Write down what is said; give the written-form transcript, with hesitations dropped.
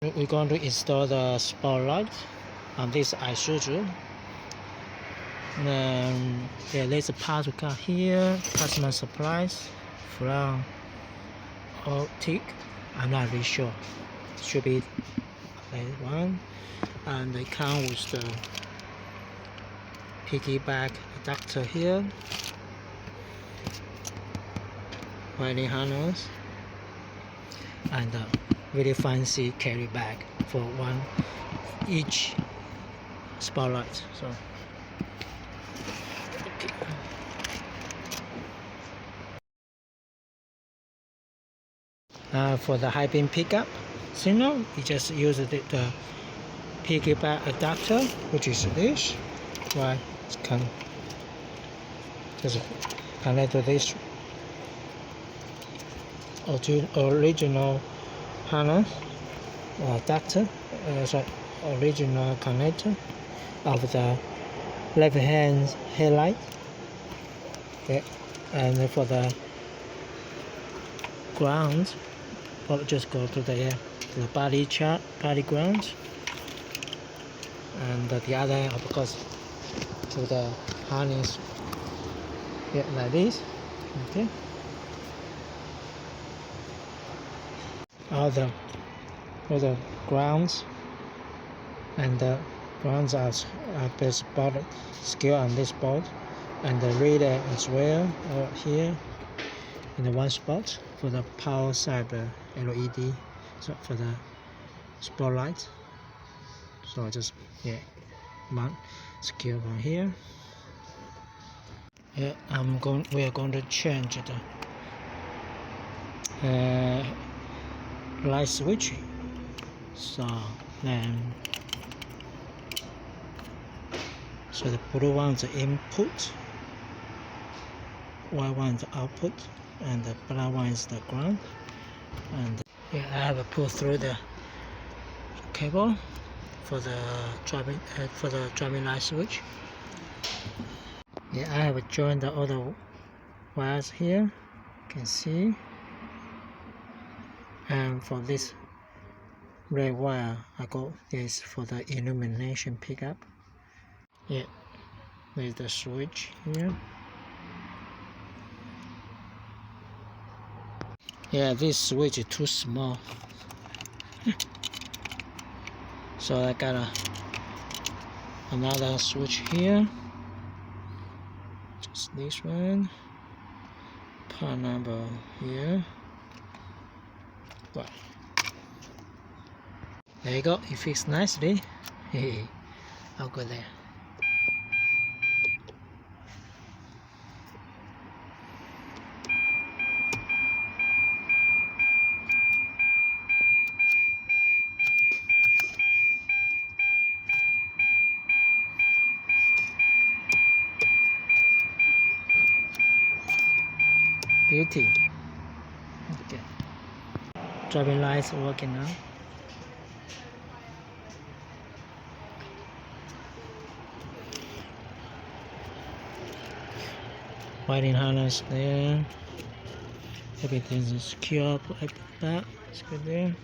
We're going to install the spotlight on this Isuzu. And yeah, there's a part we got here. Customer supplies from Optic. I'm not really sure. Should be like one. And they come with the piggyback adapter here. Wiring harness. And really fancy carry bag for one each spotlight. So for the high beam pickup signal, you just use the piggyback adapter, which is this. Right, just connect to this original harness adapter, original connector of the left hand headlight. Okay, and for the ground, probably just go to the body ground, and the other, of course, to the harness. Yeah, like this. Okay. All the grounds, and the grounds are best scale on this board, and the radar as well here in the one spot for the power side LED, so for the spotlight. So I just mount scale on here. Yeah, we are going to change the light switch. So the blue one is the input, white one is the output, and the black one is the ground. And I have to pull through the cable for the driving light switch. I have joined the other wires here, you can see. And for this red wire, I got this for the illumination pickup. There's the switch here. This switch is too small, so I got another switch here. Just this one. Part number here. Right. There you go. It fits nicely. I'll go there. Beauty. Okay. Driving lights working now. Wiring harness there. Everything is secure like that. It's good there.